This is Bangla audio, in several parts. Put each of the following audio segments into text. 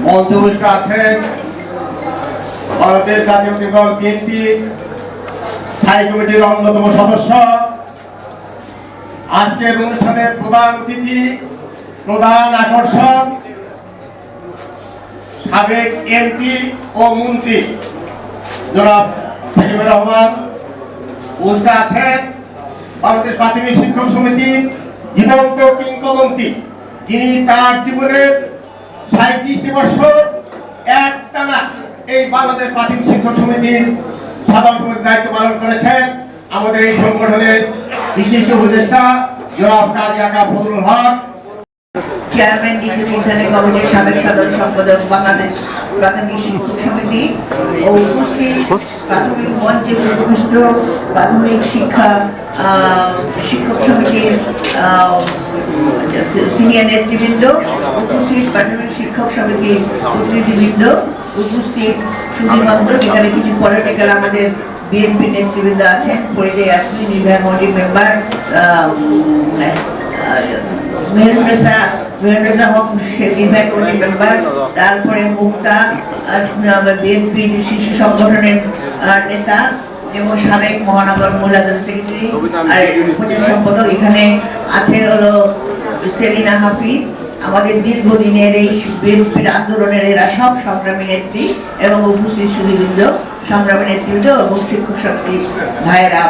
মঞ্চভূষ্ট আছেন ভারতের জাতীয় দল বিএনপি স্থায়ী কমিটির অন্যতম সদস্য, আজকের অনুষ্ঠানের প্রধান অতিথি, প্রধান আকর্ষণ, সাবেক এমপি ও মন্ত্রী জনাব সেলিমুর রহমান। উপস্থিত আছেন বাংলাদেশ প্রাথমিক শিক্ষক সমিতির জীবন্ত কিংবদন্তি, যিনি তার জীবনের 37 বছর একটানা এই বাংলাদেশ প্রাথমিক শিক্ষক সমিতির সাধারণ সমিতির দায়িত্ব পালন করেছেন। আমাদের এই সংগঠনের বিশিষ্ট উপদেষ্টা জনাব কাজী আকা ফজলুল হক, চেয়ারম্যান ডিসিশনারি কমিটির সাবেক সাধারণ সম্পাদক বাংলাদেশ প্রাথমিক শিক্ষক সমিতি ও উপস্থিত প্রাথমিক মঞ্চে উপস্থিত প্রাথমিক শিক্ষক সমিতির সিনিয়র নেতৃবৃন্দ, উপস্থিত প্রাথমিক শিক্ষক সমিতির প্রতিনিধিবৃন্দ, উপস্থিত সুধীমন্ত্র, এখানে কিছু পলিটিক্যাল আমাদের বিএনপি নেতৃবৃন্দ আছেন, পরিচয় আসলে নির্বাহী কমিটির মেম্বার মেহরুন্নেসা হক নির্বাহী কমিটির মেম্বার, তারপরে মুক্তা বিএনপি শিশু সংগঠনের নেতা এবং সাবেক মহানগর মহিলা দল সেক্রেটারি আর প্রচার সম্পাদক। এখানে আছে হলো সেলিনা হাফিজ, আমাদের দীর্ঘদিনের এই বিএনপির আন্দোলনের এরা সব সংগ্রামী নেত্রী এবং উপস্থিত সুধীবৃন্দ, সংগ্রামী নেতৃবৃন্দ এবং শিক্ষক শক্তি ভাইয়েরা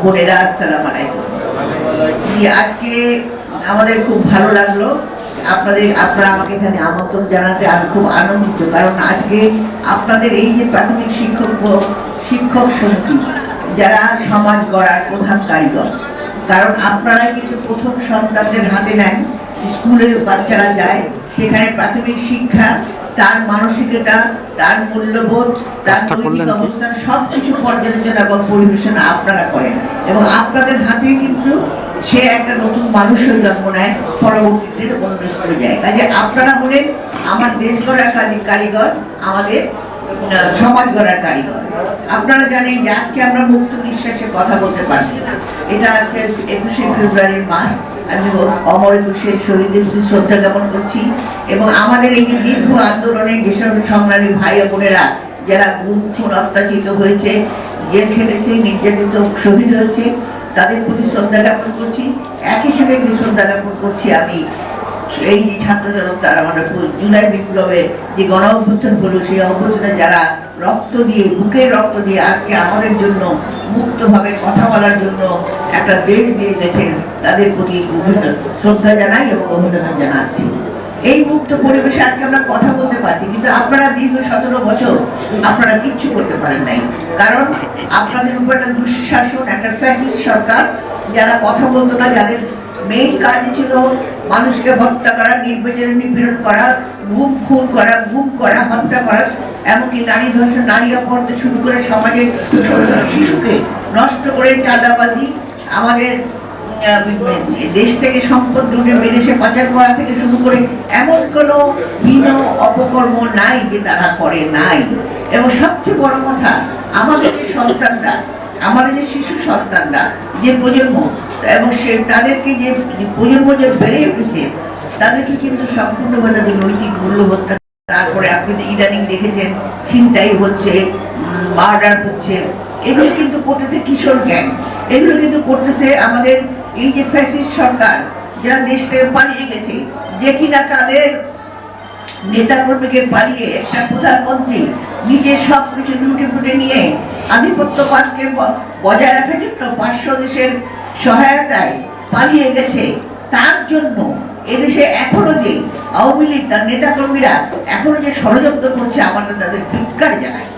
বোনেরা, আসসালামু আলাইকুম। আজকে আমাদের খুব ভালো লাগলো আপনারা আমাকে এখানে আমন্ত্রণ জানাতে, আমি খুব আনন্দিত, কারণ আজকে আপনাদের এই যে প্রাথমিক শিক্ষক সমিতি যারা সমাজ গড়ার প্রধান কারিগর, কারণ আপনারা কিন্তু প্রথম সন্তানদের হাতে নেন, স্কুলে বাচ্চারা যায়, সেখানে প্রাথমিক শিক্ষা, তার মানসিকতা, তার মূল্যবোধ, তার নৈতিক অবস্থান সবকিছু পর্যালোচনা এবং পরিবেশনা আপনারা করেন এবং আপনাদের হাতে কিন্তু সে একটা নতুন মানুষের জন্ম নেয়, পরবর্তীতে অন্য স্কুলে যায়। কাজে আপনারা হলেন আমার দেশ গড়ার কারিগর, আমাদের সমাজ গড়ার কারিগর। আপনারা জানেন যে আজকে আমরা মুক্ত নিঃশ্বাসে কথা বলতে পারছি না, এটা আজকে 21শে ফেব্রুয়ারির মাস। আমি অমর একুশের শহীদদের প্রতি শ্রদ্ধা জ্ঞাপন করছি এবং আমাদের এই যে দীর্ঘ আন্দোলনের যেসব সংগ্রামী ভাই বোনেরা যারা গুম খুন অত্যাচারিত হয়েছে, জেল খেটেছে, নির্যাতিত, শহীদ হয়েছে, তাদের প্রতি শ্রদ্ধা জ্ঞাপন করছি। একই সঙ্গে যে শ্রদ্ধা জ্ঞাপন করছি আমি এই যে ছাত্র জনতার আমাদের জুলাই বিপ্লবে যে গণ অভ্যুত্থান হলো, সেই অভ্যুত্থানে যারা রক্ত দিয়ে, বুকের রক্ত দিয়ে আজকে আমাদের জন্য মুক্তভাবে কথা বলার জন্য একটা দেশ দিয়ে গেছেন, তাদের প্রতি শ্রদ্ধা জানাই এবং অভিনন্দন জানাচ্ছি। এই মুক্ত পরিবেশে আজকে আমরা কথা বলতে পারছি, কিন্তু আপনারা দীর্ঘ 17 বছর আপনারা কিচ্ছু করতে পারেন নাই, কারণ আপনাদের উপর একটা দুঃশাসন, একটা ফ্যাসিস্ট সরকার, যারা কথা বলতো না, যাদের মেইন কাজ ছিল মানুষকে হত্যা করা, নির্বাচনে নিপীড়ন করা, গুম খুন করা, গুম করা, হত্যা করা, এমনকি নারী ধর্ষণ, নারী অপহরণ শুরু করে সমাজের শিশুকে নষ্ট করে চাঁদাবাজি, আমাদের দেশ থেকে সম্পদ লুটে বিদেশে পাচার করা থেকে শুরু করে এমন কোনো হীন অপকর্ম নাই যে তারা করে নাই। এবং সবচেয়ে বড় কথা, আমাদের যে সন্তানরা, আমাদের যে শিশু সন্তানরা, যে প্রজন্ম এবং তাদেরকে যে প্রজন্ম যে বেড়ে উঠেছে, তাদেরকে কিন্তু সম্পূর্ণভাবে নৈতিক মূল্যবোধটা, তারপরে আপনি ইদানিং দেখেছেন ছিনতাই হচ্ছে, মার্ডার হচ্ছে, এগুলো কিন্তু করতেছে কিশোর গ্যাং, এগুলো কিন্তু করতেছে আমাদের এই যে ফ্যাসিস্ট সরকার, যারা দেশ থেকে পালিয়ে গেছে, যে কিনা তাদের নেতাকর্মীকে পালিয়ে একটা প্রধানমন্ত্রী নিজের সব কিছু লুটে ফুটে নিয়ে আধিপত্যবাদকে বজায় রাখার জন্য 500 দেশের সহায়তায় পালিয়ে গেছে। তার জন্য এদেশে এখনো যে আওয়ামী লীগ তার নেতাকর্মীরা এখনো যে ষড়যন্ত্র করছে, আমাদের তাদের ধিক্কার জানায়।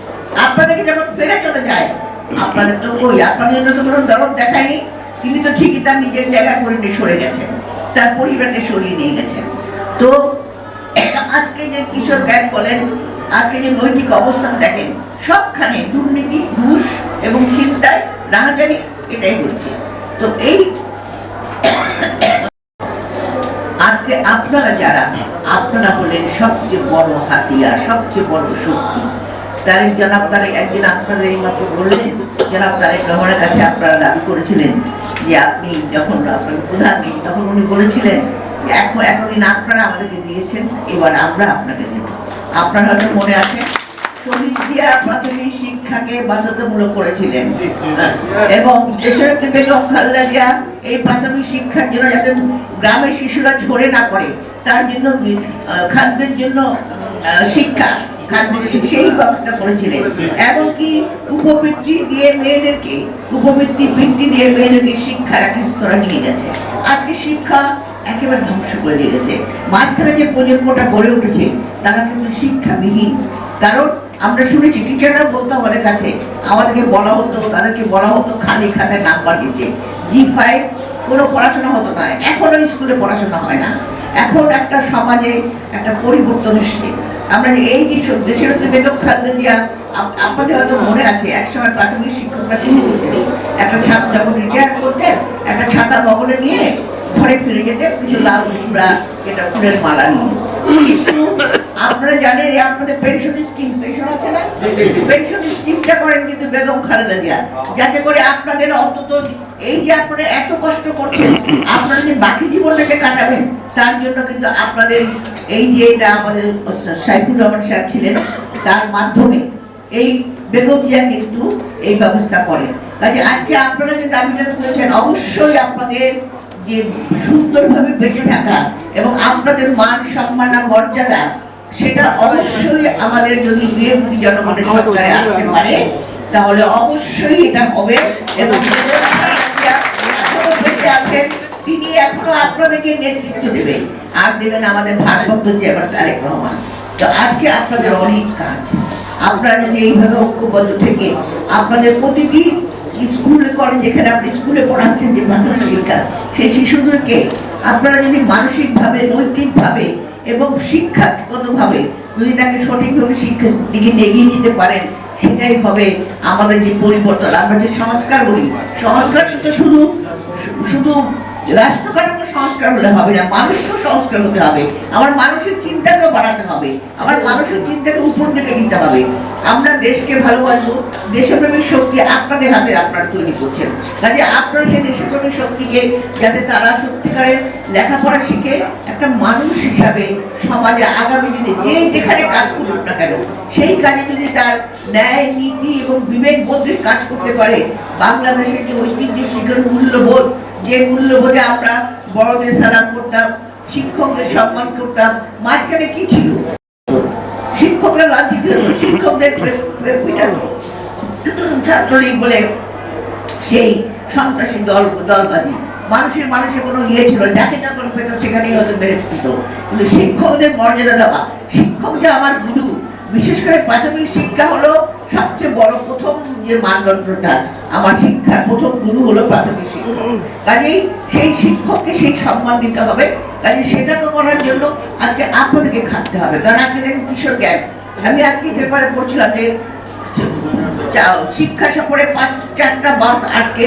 আপনাদেরকে যখন ফেলে চলে যায়, আপনাদের তো ওই আপনাদের জন্য তো কোনো দরদ দেখায়নি, তিনি তো ঠিকই তার নিজের জায়গা করে নিয়ে সরে গেছেন, তার পরিবারকে সরিয়ে নিয়ে গেছেন। তো আজকে যে কিশোর গ্যাং বলেন, আজকে যে নৈতিক অবস্থান দেখেন, সবখানে দুর্নীতি, ঘুষ এবং ছিনতাই, রাহাজানি, এটাই হচ্ছে। তো এই আজকে আপনারা যারা, আপনারা হলেন সবচেয়ে বড় হাতিয়ার, সবচেয়ে বড় শক্তি। জনাব তারেক একদিন আপনারা এই মাত্র বললেন, জনাব তারেক রহমানের কাছে আপনারা দাবি করেছিলেন যে আপনি যখন আপনার প্রধান নেই, তখন উনি বলেছিলেন এতদিন আপনারা আমাদেরকে দিয়েছেন, এবার আমরা আপনাকে দেব। আপনার হয়তো মনে আছে শহীদ জিয়া প্রাথমিক শিক্ষাকে বাধ্যতামূলক করেছিলেন এবং দেশনেত্রী বেগম খালেদা জিয়া এই প্রাথমিক শিক্ষার জন্য যাতে গ্রামের শিশুরা ঝরে না পড়ে তার জন্য খাদ্যের জন্য শিক্ষা সেই ব্যবস্থা করেছিলেন। এমনকি উপবৃত্তি দিয়ে মেয়েদেরকে বৃত্তি দিয়ে মেয়েদেরকে শিক্ষার একটা স্তরে নিয়ে গেছে। আজকে শিক্ষা একেবারে ধ্বংস করে দিয়ে গেছে। মাঝখানে যে প্রজন্মটা গড়ে উঠেছে তারা কিন্তু শিক্ষাবিহীন। কারণ আমরা শুনেছি টিচাররা বলতো আমাদেরকে বলা হতো, তাদেরকে বলা হতো খালি খাতায় নাম্বার দিতে, G5 কোনো পড়াশোনা হতো না। এখনো স্কুলে পড়াশোনা হয় না। এখন একটা সমাজে একটা পরিবর্তন এসছে। আমরা যে এই যে দেশনেত্রী বেগম খালেদা জিয়া, আপনাদের হয়তো মনে আছে একসময় প্রাথমিক শিক্ষকরা কি করতেন, একটা ছাত্র যখন রিটায়ার করতেন একটা ছাতা বগলে নিয়ে ঘরে ফিরে যেতে কিছু লাল কুমড়া এটা ফুলের মালা নিয়ে। কিন্তু আপনারা জানেন আপনাদের পেনশন আছে না, পেনশন স্কিমটা করেন কিন্তু বেগম খালেদা জিয়া, যাতে করে আপনাদের অন্তত এই যে আপনারা এত কষ্ট করছেন আপনারা যে বাকি জীবনটাকে কাটাবেন তার জন্য কিন্তু আপনাদের এই যে এটা আমাদের সাইফুর রহমান সাহেব ছিলেন তার মাধ্যমে এই বেগম জিয়া কিন্তু এই ব্যবস্থা করেন। কাজে আজকে আপনারা যে দাবিটা তুলেছেন অবশ্যই আপনাদের যে সুন্দরভাবে বেঁচে থাকা এবং আপনাদের মান সম্মান আর মর্যাদা সেটা অবশ্যই আমাদের যদি বিএনপি জনগণের সরকারে আসতে পারে তাহলে অবশ্যই এটা হবে। এবং এখনো বেঁচে আছেন তিনি, এখনো আপনাদেরকে নেতৃত্ব দেবেন আর দেবেন আমাদের ভারপ্রাপ্ত চেয়ারম্যান তারেক রহমান। তো আজকে আপনাদের অনেক কাজ। আপনারা যদি এইভাবে ঐক্যবদ্ধ থেকে আপনাদের প্রতিটি স্কুলে কলেজ যেখানে আপনি স্কুলে পড়াচ্ছেন যে প্রাথমিক শিক্ষা সেই শিশুদেরকে আপনারা যদি মানসিকভাবে নৈতিকভাবে এবং শিক্ষাগতভাবে যদি তাকে সঠিকভাবে শিক্ষার দিকে এগিয়ে নিতে পারেন সেটাই হবে আমাদের যে পরিবর্তন। আমরা যে সংস্কার বলি, সংস্কার কিন্তু শুধু রাষ্ট্র কাঠামো সংস্কার হলে হবে না, মানুষকেও সংস্কার হতে হবে। আমার মানসিক চিন্তাকেও বাড়াতে হবে, আমার মানসিক চিন্তাকে উপর দিকে নিতে হবে। আমরা দেশকে ভালোবাসবো, দেশপ্রেমিক শক্তি আপনাদের হাতে আপনারা তৈরি করছেন। কাজে আপনারা সেই দেশপ্রেমিক শক্তিকে যাতে তারা সত্যিকারের লেখাপড়া শিখে একটা মানুষ হিসাবে সমাজে আগামী দিনে যে যেখানে কাজ করুক না কেন সেই কাজে যদি তার ন্যায় নীতি এবং বিবেক বোধে কাজ করতে পারে, বাংলাদেশের যে ঐতিহ্য শিক্ষার মূল্যবোধ, যে মূল্যবোধে আমরা বড়দের সালাম করতাম, শিক্ষকদের সম্মান করতাম, মাঝখানে কি ছিল? শিক্ষকরা লাঞ্ছিত হতো, শিক্ষকদের ছাত্রলীগ বলে সেই সন্ত্রাসী দলবাজি, মানুষের কোনো ইয়ে ছিল, যাকে যখন পেত সেখানেই হয়তো মেরে ফেলত। কিন্তু শিক্ষকদের মর্যাদা দেওয়া, শিক্ষক যে আমার গুরু, বিশেষ করে প্রাথমিক শিক্ষা হলো সবচেয়ে বড় প্রথম যে মানদণ্ডটা, আমার শিক্ষার প্রথম গুরু হলো প্রাথমিক শিক্ষক। কাজেই সেই শিক্ষককে সেই সম্মান দিতে হবে। কাজে সেটা তো করার জন্য আজকে আপনাদেরকে খাটতে হবে। কারণ আজকে দেখুন কিশোর গ্যাং, আমি আজকে পেপারে পড়ছিলাম যে শিক্ষা সফরে 4টা বাস আটকে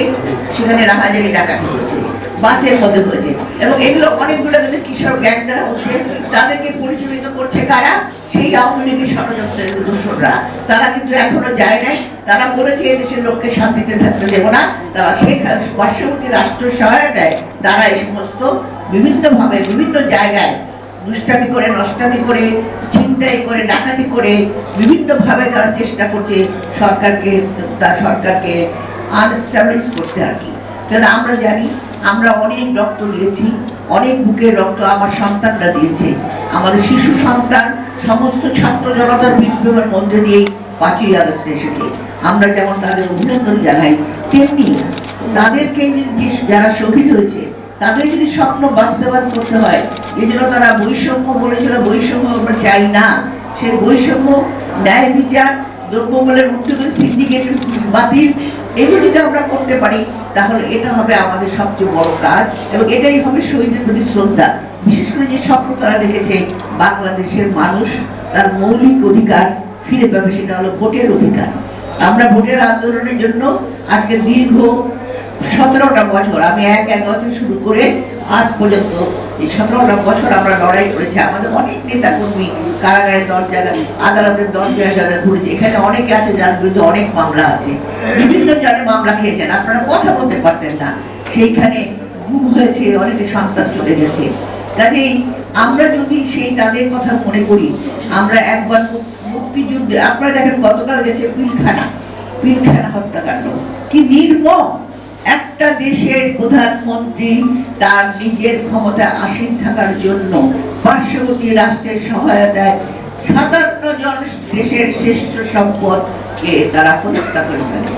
সেখানে রাহাজানি ডাকাতি হয়েছে, বাসের মধ্যে হয়েছে। এবং এগুলো অনেকগুলো কিন্তু কিশোর গ্যাং দ্বারা হচ্ছে, তাদেরকে পরিচালিত করছে কারা? সেই আওয়ামী লীগের ষড়যন্ত্রের দোসররা। তারা কিন্তু এখনো যায় নাই। তারা বলেছে এদেশের লোককে শান্তিতে থাকতে দেব না। তারা সেই পার্শ্ববর্তী রাষ্ট্র সহায়তায় তারা এই সমস্ত বিভিন্নভাবে বিভিন্ন জায়গায় দুষ্টামি করে, নষ্টামি করে, ছিনতাই করে, ডাকাতি করে বিভিন্নভাবে তারা চেষ্টা করছে সরকারকে আনস্টাবলিশ করতে আর কি। কারণ আমরা জানি আমরা অনেক রক্ত দিয়েছি, অনেক বুকের রক্ত আমার সন্তানরা দিয়েছে, আমাদের শিশু সন্তান সমস্ত ছাত্র জনতার বিপ্লবের মধ্যে দিয়েই 5ই আগস্ট এসেছে। আমরা যেমন তাদের অভিনন্দন জানাই, তেমনি তাদেরকে যারা শহীদ হয়েছে তাদের যদি স্বপ্ন বাস্তবায়ন করতে হয়, এই জন্য তারা বৈষম্য বলেছিল, বৈষম্য আমরা চাই না। সেই বৈষম্য, ন্যায় বিচার, দ্রব্যমূল্যের ঊর্ধ্বগতি, সিন্ডিকেট বাতিল, এগুলো যদি আমরা করতে পারি তাহলে এটা হবে আমাদের সবচেয়ে বড় কাজ এবং এটাই হবে শহীদের প্রতি শ্রদ্ধা। বিশেষ করে যে স্বপ্ন তারা দেখেছে বাংলাদেশের মানুষ তার মৌলিক অধিকার ফিরে পাবে, সেটা হলো ভোটের অধিকার। আমরা ভোটের আন্দোলনের জন্য আজকে দীর্ঘ 17টা বছর, আমি 1-11 থেকে শুরু করে আজ পর্যন্ত এই 17টা বছর আমরা লড়াই করেছি। আমাদের অনেক নেতা কর্মী কারাগারের দরজা, আদালতের দরজায় যারা ঘুরেছে, এখানে অনেকে আছে যার বিরুদ্ধে অনেক মামলা আছে, বিভিন্ন জনের মামলা খেয়েছেন, আপনারা কথা বলতে পারতেন না, সেইখানে গুম হয়েছে, অনেকে সন্তান চলে গেছে। কাজেই আমরা যদি সেই তাদের কথা মনে করি, আমরা একবার মুক্তিযুদ্ধে আপনারা দেখেন গতকাল গেছে পিলখানা হত্যাকাণ্ড, কি নির্মম। একটা দেশের প্রধানমন্ত্রী তার নিজের ক্ষমতা আসীন থাকার জন্য পার্শ্ববর্তী রাষ্ট্রের সহায়তায় 57 জন দেশের শ্রেষ্ঠ সম্পদকে তারা হত্যা করে ফেলে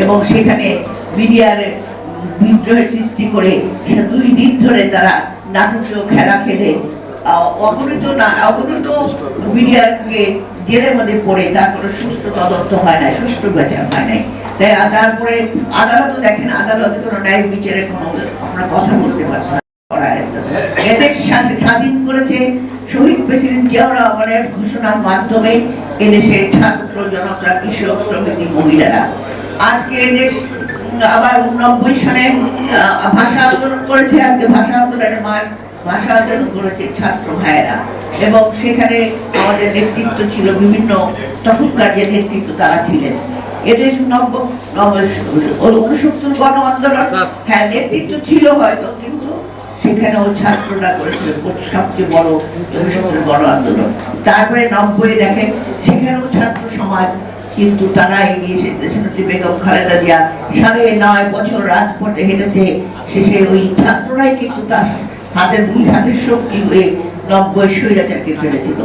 এবং সেখানে মিডিয়ার বিদ্রোহের সৃষ্টি করে 2 দিন ধরে তারা নাটকীয় খেলা খেলে অবহিত মিডিয়াকে জেলের মধ্যে পড়ে তার কোনো সুষ্ঠু তদন্ত হয় নাই, সুষ্ঠু বিচার হয় নাই। তাই তারপরে আদালতও দেখেন, আদালতে কোনো ন্যায় বিচারের কোনো আমরা কথা বলতে পারছি না। এদের স্বাধীন করেছে শহীদ প্রেসিডেন্ট জিয়াউর রহমানের ঘোষণার মাধ্যমে এদেশের ছাত্র জনতা, কৃষক, শ্রমিক, মহিলারা। আজকে এদেশ আবার 90 সনে ভাষা আন্দোলন করেছে, আজকে ভাষা আন্দোলনের মাস, ভাষা আন্দোলন করেছে ছাত্র ভাইয়েরা এবং সেখানে আমাদের নেতৃত্ব ছিল বিভিন্ন তখনকার যে নেতৃত্ব তারা ছিলেন। এদের 69 গণ আন্দোলন, হ্যাঁ নেতৃত্ব ছিল হয়তো, কিন্তু সেখানেও ছাত্ররা করেছিল সবচেয়ে বড় গণ আন্দোলন। তারপরে 90 দেখেন সেখানেও ছাত্র সমাজ, কিন্তু তারা এগিয়ে এসেছে। বেগম খালেদা জিয়া 9.5 বছর রাজপথে হেঁটেছে, শেষে ওই ছাত্ররাই কিন্তু তার দুই হাতের শক্তি হয়ে 90 স্বৈরাচারকে ফেলেছিল।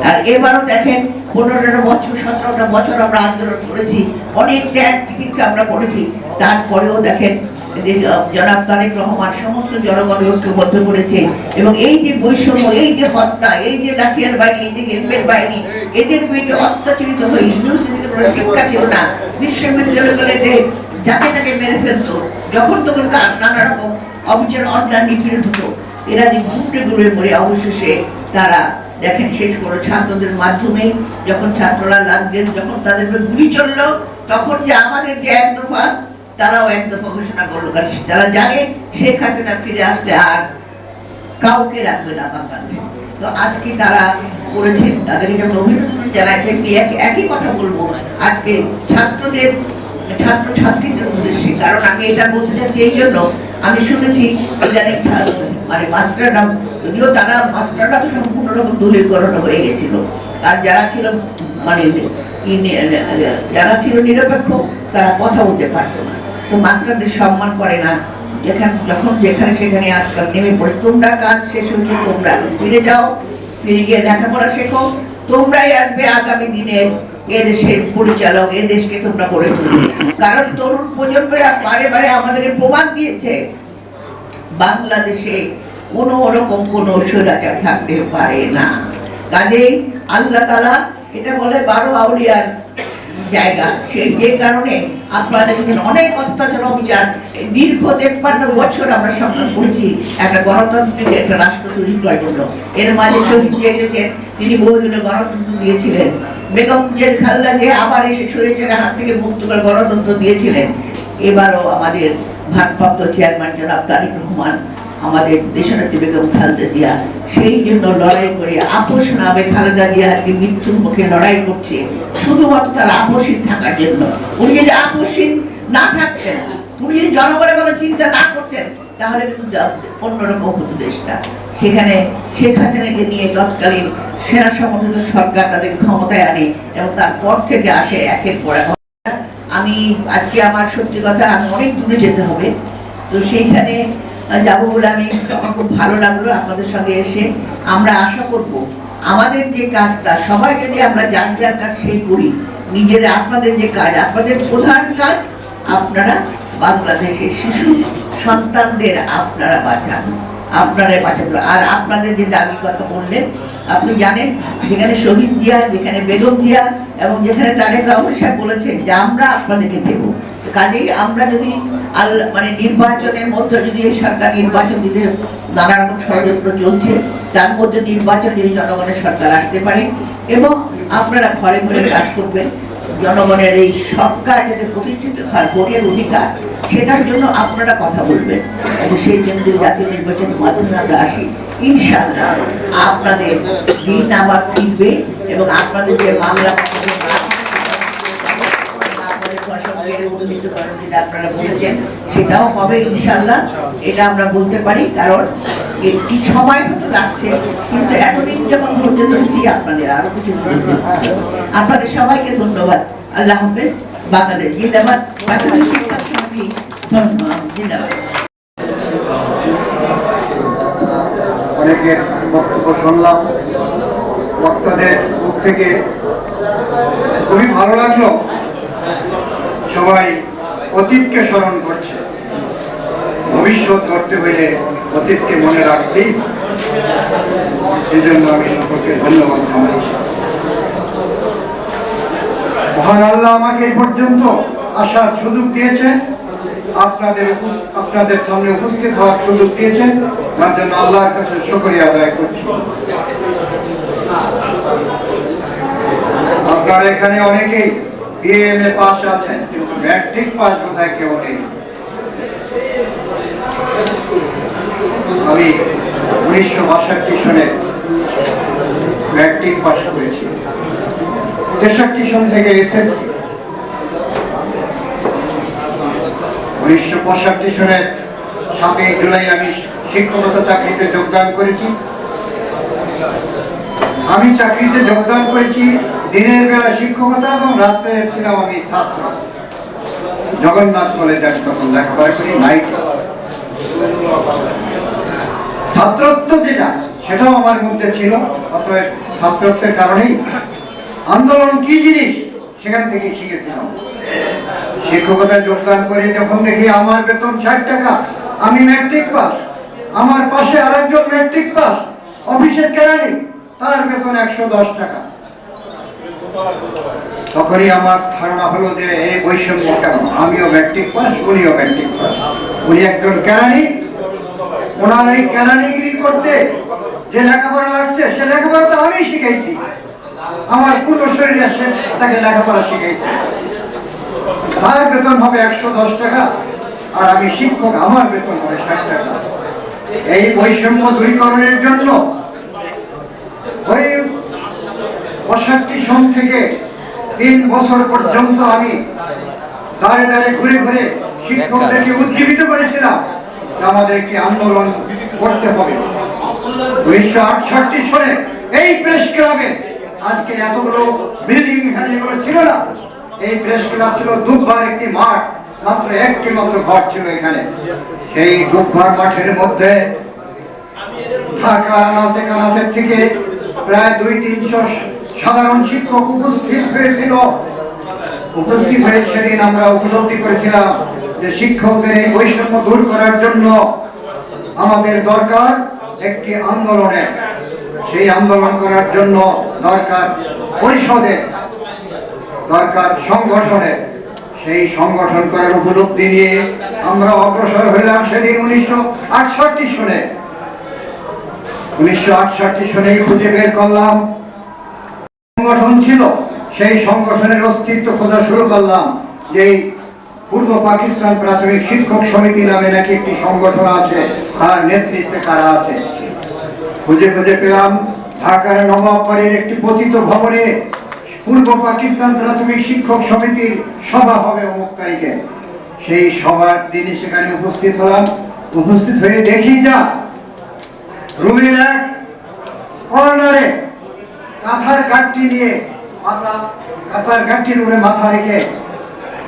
আর এবারও দেখেন 15 বছর 17টা বছর আমরা আন্দোলন করেছি, অনেক ত্যাগ তিতিক্ষা আমরা করেছি, তারপরেও দেখেন জনাব তারেক রহমান সমস্ত জনগণকে ঐক্যবদ্ধ করেছে এবং এই যে বৈষম্য, এই যে হত্যা, এই যে লাঠিয়াল বাহিনী, এই যে হেলমেট বাহিনী, এদের বিরুদ্ধে অত্যাচারিত হয়ে ইউনিভার্সিটিতে কোনো শিক্ষা ছিল না, বিশ্ববিদ্যালয়গুলোতে যাকে তাকে মেরে ফেলতো, যখন তখন নানা রকম অবিচার অন্যায় নিপীড়ন হতো। এরা যে ঘুরে মরে অবশেষে তারা দেখেন শেষ করে ছাত্রদের মাধ্যমে, যখন ছাত্ররা লাগলেন, যখন তাদের গুলি চললো, তখন যে আমাদের যে এক দফা, তারাও এক দফা ঘোষণা করলো, কারণ তারা জানে শেখ হাসিনা ফিরে আসলে আর কাউকে রাখবে না বাংলাদেশে। তো আজকে তারা করেছেন, তাদেরকে যেমন অভিনন্দন জানাই, একই কথা বলবো আজকে ছাত্রদের, ছাত্রছাত্রীদের উদ্দেশ্যে। কারণ আমি এটা বলতে চাচ্ছি এই জন্য, আমি শুনেছি ইদানিং মানে মাস্টাররা, যদিও তারা মাস্টাররা তো সম্পূর্ণ রকম দলীয়করণ হয়ে গেছিল, আর যারা ছিল মানে যারা ছিল নিরপেক্ষ তারা কথা বলতে পারতো না। তো মাস্টারদের সম্মান করে না, যখন যেখানে সেখানে আজকাল নেমে পড়ে, তোমরা কাজ শেষ হয়েছে, তোমরা ফিরে যাও, ফিরে গিয়ে লেখাপড়া শেখো, তোমরাই আসবে আগামী দিনের এদেশের পরিচালক, এদেশকে তোমরা গড়ে তুলবে। কারণ তরুণ প্রজন্মরা বারে বারে আমাদেরকে প্রমাণ দিয়েছে বাংলাদেশে কোনো রকম কোনো স্বৈরাচার থাকতে পারে না। কাজেই আল্লাহ তাআলা এটা বলে 12 আউলিয়ার জায়গা, সেই যে কারণে আপনারা দেখেন অনেক অত্যাচার অবিচার দীর্ঘ 53 বছর আমরা সংগ্রাম করেছি একটা গণতান্ত্রিক একটা রাষ্ট্র তৈরি করার জন্য। এর মাঝে শহীদ এসেছেন, তিনি বহুদিনের গণতন্ত্র দিয়েছিলেন। বেগম খালেদা জিয়া আবার এসে স্বৈরাচারের হাত থেকে মুক্ত করে গণতন্ত্র দিয়েছিলেন। এবারও আমাদের ভারপ্রাপ্ত চেয়ারম্যান জনাব তারেক রহমান, আমাদের দেশনেত্রী বেগম খালেদা জিয়া সেই জন্য লড়াই করে আপোষ নামে খালেদা জিয়া আজকে মৃত্যুর মুখে লড়াই করছে শুধুমাত্র তার আপোষহীন থাকার জন্য। উনি যদি আপোষহীন না থাকতেন, উনি যদি জনগণের কোনো চিন্তা না করতেন, তাহলে কিন্তু অন্যরকম হতো দেশটা। সেখানে শেখ হাসিনাকে নিয়ে তৎকালীন সেনা সমর্থিত সরকার তাদের ক্ষমতায় আনে এবং তারপর থেকে আসে একের পর এক। আমি আজকে আমার সত্যি কথা, আমি অনেক দূরে যেতে হবে, তো সেইখানে যাবো বলে আমি, আমার খুব ভালো লাগলো আপনাদের সঙ্গে এসে। আমরা আশা করব আমাদের যে কাজটা সবাই যদি আমরা যার যার কাজ সেই করি, নিজেরা আপনাদের যে কাজ, আপনাদের প্রধান কাজ, আপনারা বাংলাদেশের শিশু সন্তানদের আপনারা বাঁচান, আপনারা বাঁচাতে। আর আপনাদের যে দাবি কথা বললেন, আপনি জানেন যেখানে শহীদ জিয়া, যেখানে বেগম জিয়া এবং যেখানে তারেক রহমান সাহেব বলেছেন যে আমরা আপনাদেরকে দেব, কাজেই আমরা যদি মানে নির্বাচনের মধ্যে যদি এই সরকার নির্বাচন দিতে নানা রকম ষড়যন্ত্র চলছে, তার মধ্যে নির্বাচন যদি জনগণের সরকার আসতে পারে এবং আপনারা ঘরে ঘরে কাজ করবেন, জনগণের এই সরকার যাতে প্রতিষ্ঠিত হয়, ভোটের অধিকার, সেটার জন্য আপনারা কথা বলবেন। এবং সেই জন্য জাতীয় নির্বাচনের মাধ্যমে আমরা আসি, ইনশাআল্লাহ আপনাদের দিন আবার ফিরবে এবং আপনাদের যে মামলা প্রশাসনের উন্নীতকরণ যেটা আপনারা বলেছেন সেটাও হবে ইনশাআল্লাহ, এটা আমরা বলতে পারি। কারণ একটি সময় তো লাগছে, কিন্তু এতদিন যখন ধৈর্য ধরেছি আপনাদের আরো কিছু আপনাদের সবাইকে ধন্যবাদ। আল্লাহ হাফেজ। বাংলাদেশ জিন্দাবাদ। প্রাথমিক শিক্ষক সমিতি জিন্দাবাদ। অনেকের বক্তব্য শুনলাম, বক্তাদের মুখ থেকে খুবই ভালো লাগলো। সবাই অতীতকে স্মরণ করছে, ভবিষ্যৎ করতে হইলে অতীতকে মনে রাখতেই। এই জন্য আমি সকলকে ধন্যবাদ জানাচ্ছি। মহান আল্লাহ আমাকে এই পর্যন্ত আসার সুযোগ দিয়েছেন, আপনাদের সামনে উপস্থিত হওয়ার সুযোগ দিয়েছেন, তার জন্য আল্লাহর কাছে শুকরিয়া আদায় করছি। আপনারা এখানে অনেকেই বিএমএ পাস আছেন, কিন্তু ম্যাট্রিক পাস বোধহয় কেউ নেই। আমি 1962 সনে ম্যাট্রিক পাস করেছি, 63 সন থেকে এসএসসি। 1965 সনে 7ই জুলাই আমি শিক্ষকতা চাকরিতে যোগদান করেছি। আমি চাকরিতে যোগদান করেছি দিনের বেলা শিক্ষকতা এবং রাত্রে ছিলাম আমি ছাত্র। জগন্নাথ কলেজে আমি তখন লেখাপড়া করি, নাইট। ছাত্রত্ব যেটা, সেটাও আমার মধ্যে ছিল। অতএব ছাত্রত্বের কারণেই আন্দোলন কি জিনিস সেখান থেকে শিখেছিলাম। শিক্ষকতায় যোগদান করে যখন দেখি আমার বেতন 60 টাকা, আমি ম্যাট্রিক পাস, আমার পাশে আরেকজন ম্যাট্রিক পাস অফিসের কেরানি, তার বেতন 110 টাকা। তখনই আমার ধারণা হলো যে এই বৈষম্য কেন? আমিও ম্যাট্রিক পাস, উনিও ম্যাট্রিক পাস। উনি একজন কেরানি, ওনার এই কেরানিগিরি করতে যে লেখাপড়া লাগছে সে লেখাপড়া তো আমি শিখাইছি। আমার পূর্বশরীর এসে তাকে লেখাপড়া শিখাইছে। তার বেতন হবে 110 টাকা, আর আমি শিক্ষক, আমার বেতন হবে 60 টাকা। এই বৈষম্য দূরীকরণের জন্য ওই 65 সন থেকে 3 বছর পর্যন্ত আমি দাঁড়ে দাঁড়ে ঘুরে ঘুরে শিক্ষকদেরকে উজ্জীবিত করেছিলাম আমাদের একটি আন্দোলন করতে হবে। 1968 সনে এই প্রেস ক্লাবে, আজকে এতগুলো বিল্ডিং এখানে যেগুলো ছিল না, এই প্রেস ক্লাব ছিল দুববার একটি মাঠ, মাত্র একটি মাত্র ঘর ছিল এখানে। সেই দুববার মাঠের মধ্যে ঢাকা আনাচে কানাচের থেকে প্রায় 200-300 সাধারণ শিক্ষক উপস্থিত হয়েছিল। উপস্থিত হয়ে সেদিন আমরা উপলব্ধি করেছিলাম যে শিক্ষকদের এই বৈষম্য দূর করার জন্য আমাদের দরকার একটি আন্দোলনের। সেই আন্দোলন করার জন্য দরকার পরিষদের, দরকার সংগঠনের। সেই সংগঠন করার উপলব্ধি নিয়ে আমরা অগ্রসর হইলাম সেদিন 1968 সনে। 1968 সনে খুঁজে বের করলাম সংগঠন ছিল, সেই সংগঠনের অস্তিত্ব খোঁজা শুরু করলাম যে পূর্ব পাকিস্তান প্রাথমিক শিক্ষক সমিতি নামে নাকি একটি সংগঠন আছে, তার নেতৃত্বে কারা আছে। খুঁজে খুঁজে পেলাম ঢাকার নবাববাড়ির একটি পতিত ভবনে পূর্ব পাকিস্তান প্রাথমিক শিক্ষক সমিতির সভা হবে অমুক তারিখে। সেই সভার দিনে সেখানে উপস্থিত হলাম। উপস্থিত হয়ে দেখি যা রুমের এক কর্নারে কাঁথার গাঁটটি নিয়ে কাঁথার গাঁটটির উপরে মাথা রেখে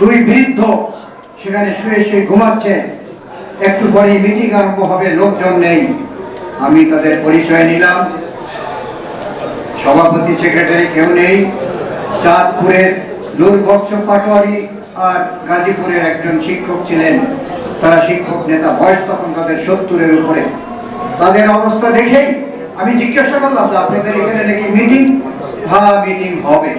2 বৃদ্ধ সেখানে শুয়ে শুয়ে ঘুমাচ্ছে। একটু পরে মিটিং আরম্ভ হবে, লোকজন নেই। আমি তাদের পরিচয় নিলাম। সভাপতি সেক্রেটারি কেউ নেই। চাঁদপুরের নূর বৎস পাটোয়ারি আর গাজীপুরের একজন শিক্ষক ছিলেন, তারা শিক্ষক নেতা, বয়স তখন তাদের 70-এর উপরে। তাদের অবস্থা দেখেই আমি জিজ্ঞাসা করলাম যে আপনাদের এখানে নাকি মিটিং? হ্যাঁ, মিটিং হবে।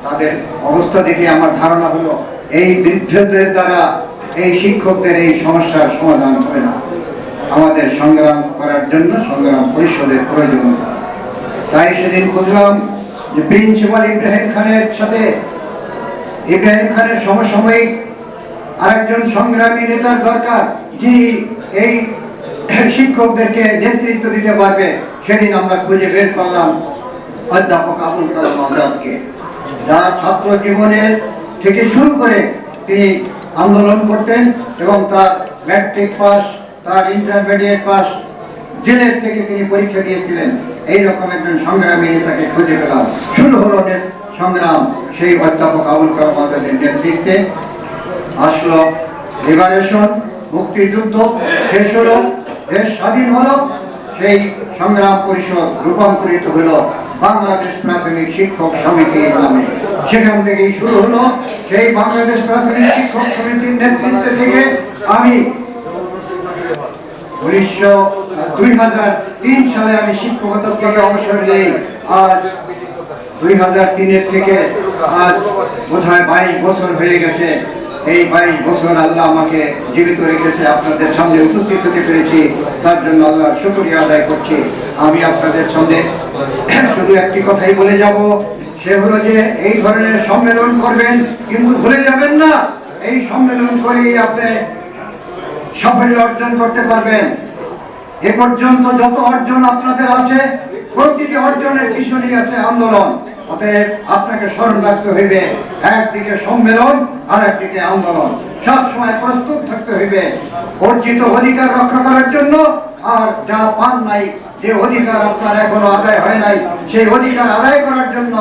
তাদের অবস্থা দেখে আমার ধারণা হলো এই বৃদ্ধদের দ্বারা এই শিক্ষকদের এই সমস্যার সমাধান হবে না। আমাদের সংগ্রাম করার জন্য সংগ্রাম পরিষদের প্রয়োজন। তাই সেদিন খুঁজলাম যে প্রিন্সিপাল ইব্রাহিম খানের সাথে, ইব্রাহিম খানের সমসাময়িক আরেকজন সংগ্রামী নেতার দরকার, যিনি এই শিক্ষকদেরকে নেতৃত্ব দিতে পারবে। সেদিন আমরা খুঁজে বের করলাম অধ্যাপক আবুল কালাম আজাদকে, যার ছাত্র জীবনের থেকে শুরু করে তিনি আন্দোলন করতেন এবং তার ম্যাট্রিক পাস, তার ইন্টারমিডিয়েট পাস, জেলের থেকে তিনি পরীক্ষা দিয়েছিলেন। এইরকম একজন সংগ্রামী নেতাকে খুঁজে পেলাম। শুরু হলো সংগ্রাম সেই অধ্যাপক আবুল কালাম আজাদের নেতৃত্বে। আসলো লিবারেশন, মুক্তিযুদ্ধ শেষ হলো, দেশ স্বাধীন হলো, সেই সংগ্রাম পরিষদ রূপান্তরিত হলো বাংলাদেশ প্রাথমিক শিক্ষক সমিতির নামে। সেখান থেকেই শুরু হলো সেই বাংলাদেশ প্রাথমিক শিক্ষক সমিতির নেতৃত্বে থেকে আমি 2003 সালে আমি শিক্ষকতা থেকে অবসর নেই। আজ 2003 থেকে আজ বোধহয় 22 বছর হয়ে গেছে। এই 22 বছর আল্লাহ আমাকে জীবিত রেখেছে, আপনাদের সামনে উপস্থিত হতে পেরেছি, তার জন্য আল্লাহর শুকরিয়া আদায় করছি। আমি আপনাদের সামনে শুধু একটি কথাই বলে যাব, সে হলো যে এই ধরনের সম্মেলন করবেন, কিন্তু ভুলে যাবেন না এই সম্মেলন করেই আপনি সাফল্য অর্জন করতে পারবেন। এ পর্যন্ত যত অর্জন আপনাদের আছে, প্রতিটি অর্জনের পিছনেই আছে আন্দোলন। অতএব আপনাকে স্মরণ রাখতে হইবে, একদিকে সম্মেলন আর একদিকে আন্দোলন। সব সময় প্রস্তুত থাকতে হইবে অর্জিত অধিকার রক্ষা করার জন্য, আর যা পান নাই, যে অধিকার আপনার এখনো আদায় হয় নাই, সেই অধিকার আদায় করার জন্য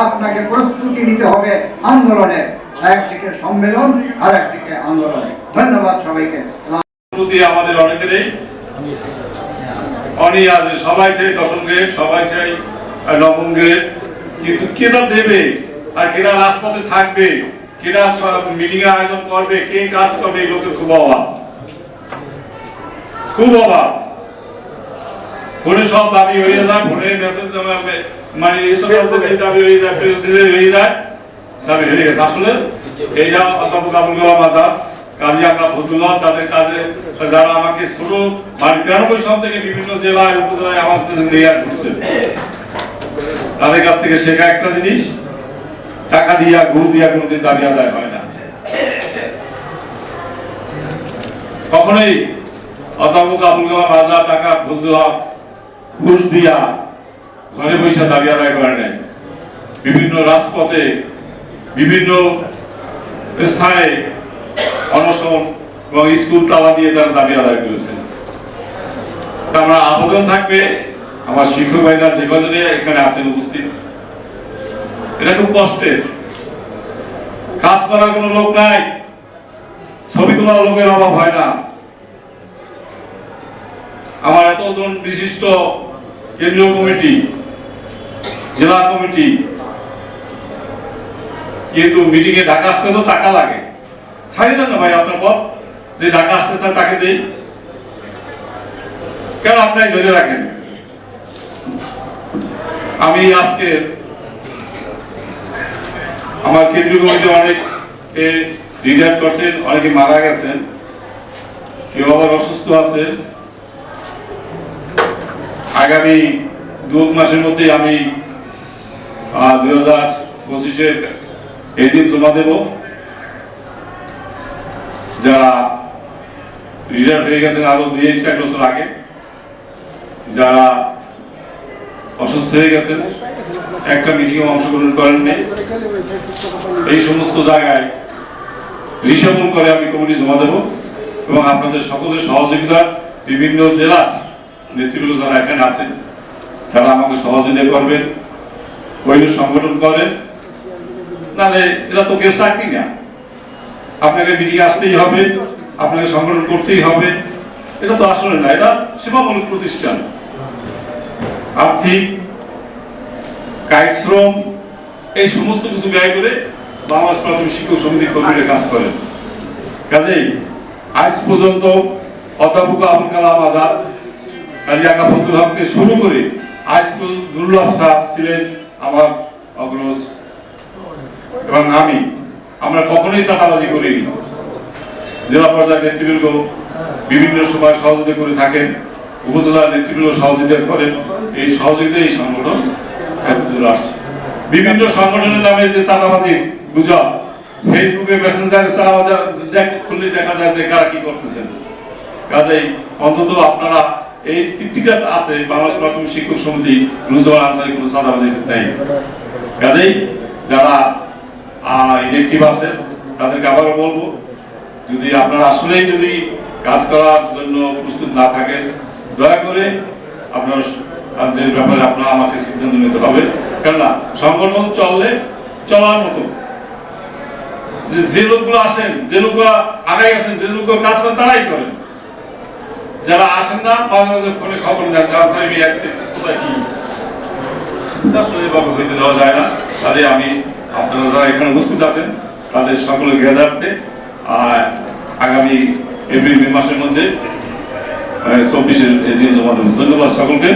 আপনাকে প্রস্তুতি নিতে হবে আন্দোলনের। একদিকে সম্মেলন আর একদিকে আন্দোলন। ধন্যবাদ সবাইকে। আমাদের অনেকেরই আছে, সবাই চাই দশম গ্রেড, সবাই চাই নবম গ্রেড, কিন্তু কেনা দেবে আর কেনা রাজপথে থাকবে, কেনা মিটিং এর আয়োজন করবে, কে কাজ করবে, এগুলো তো খুব অভাব, খুব অভাব। ফোনে সব দাবি হয়ে যায়, ফোনে মেসেজ মানে এসব দাবি হয়ে যায়, প্রেসিডেন্ট হয়ে যায়, দাবি হয়ে গেছে। আসলে এইটা অধ্যাপক আবুল কালাম আজাদ, কাজী আকা ফজলুল্লাহ, তাদের কাজে যারা আমাকে ছোট মানে 93 সাল থেকে বিভিন্ন জেলায় উপজেলায় আমাদের নিয়ে ঘুরছে, তাদের কাছ থেকে শেখা একটা জিনিস, টাকা দিয়া ঘুষ দিয়া কোনোদিন দাবি আদায় হয় না। কখনোই অধ্যাপক আবুল কালাম আজাদ, টাকা ফজলুল্লাহ ঘুষ দিয়া ঘরে বসে দাবি আদায় করে নাই। বিভিন্ন রাজপথে, বিভিন্ন স্থানে অনশন এবং স্কুল তালা দিয়ে তারা দাবি আদায় করেছেন। আমরা আবেদন থাকবে আমার শিক্ষক ভাইরা যে কজনে এখানে আছেন উপস্থিত, এটা খুব কষ্টের কাজ করার কোনো লোক নাই, ছবি তোলার লোকের অভাব হয় না। আমার এতজন বিশিষ্ট কেন্দ্রীয় কমিটি, জেলা কমিটি, কিন্তু মিটিং এ ঢাকা আসতে তো টাকা লাগে, ছাড়িয়ে দেন না ভাই আপনার পথ, যে ঢাকা আসতে চায় তাকে দেই, কেন আপনাই ধরে রাখেন। আমি আজকে আমার কেন্দ্রীয় কমিটি অনেক রিটায়ার করছেন, অনেকে মারা গেছেন, কেউ আবার অসুস্থ আছেন। আগামী 2 মাসের মধ্যে আমি 2025-এর এজিম জমা দেব। যারা রিটায়ার হয়ে গেছেন আরো 2-4 বছর আগে, যারা অসুস্থ হয়ে গেছেন, একটা মিটিংয়ে অংশগ্রহণ করেননি, এই সমস্ত জায়গায় রিসাবন করে আমি কমিটি জমা দেব এবং আপনাদের সকলের সহযোগিতা, বিভিন্ন জেলার নেতৃবৃন্দ যারা এখানে আছেন তারা আমাকে সহযোগিতা করবেন, ওইগুলো সংগঠন করেন। নাহলে এটা তো কেউ চাকরি না, আপনাকে মিটিং আসতেই হবে, আপনাকে সংগঠন করতেই হবে, এটা তো আসলে না, এটা সেবামূলক প্রতিষ্ঠান। আর্থিক, কায়িক শ্রম, এই সমস্ত কিছু ব্যয় করে বাংলাদেশ প্রাথমিক শিক্ষক সমিতির কর্মীরা কাজ করেন। কাজেই আজ পর্যন্ত অধ্যাপক আবুল কালাম আজাদ, কাজী আকা ফজলুল হককে শুরু করে আজ পর্যন্ত নুরুল হক স্যার ছিলেন আমার অগ্রজ এবং আমরা কখনোই চাঁদাবাজি করিনি। জেলা পর্যায়ের নেতৃবৃন্দ বিভিন্ন সময় সহযোগিতা করে থাকেন, উপজেলার নেতৃবৃন্দ সহযোগিতা করেন, এই সহযোগিতা এই সংগঠন এতদূর আসছে। বিভিন্ন সংগঠনের নামে যে চাঁদাবাজি গুজব, ফেসবুকে মেসেঞ্জারে চাঁদাবাজি খুললে দেখা যায় যে কারা কি করতেছেন। কাজেই অন্তত আপনারা এই তৃপ্তিটা আছে, বাংলাদেশ প্রাথমিক শিক্ষক সমিতি রুজওয়ান আনসারি কোনো চাঁদাবাজি নেই। কাজেই যারা ইলেকটিভ আছে তাদেরকে আবারও বলবো, যদি আপনারা আসলেই যদি কাজ করার জন্য প্রস্তুত না থাকেন, দয়া করে আপনার তাদের ব্যাপারে আপনারা আমাকে সিদ্ধান্ত নিতে হবে। কেননা সংগঠন চললে চলার মতো যে লোকগুলো আসেন, যে লোকগুলো আগাই আসেন, যে লোকগুলো কাজ করেন তারাই করেন। যারা আসেন না মাঝে মাঝে ফোনে খবর নেন কোথায় কি, আসলে এভাবে হইতে দেওয়া যায় না। কাজে আমি আপনারা যারা এখানে উপস্থিত আছেন তাদের সকলের জ্ঞাতার্থে আগামী এপ্রিল মে মাসের মধ্যে 24-এর এজিএম জমা দেব। ধন্যবাদ সকলকে।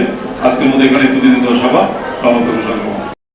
আজকের মধ্যে এখানে প্রতিনিধি সভা সমাপ্ত ঘোষণা করব।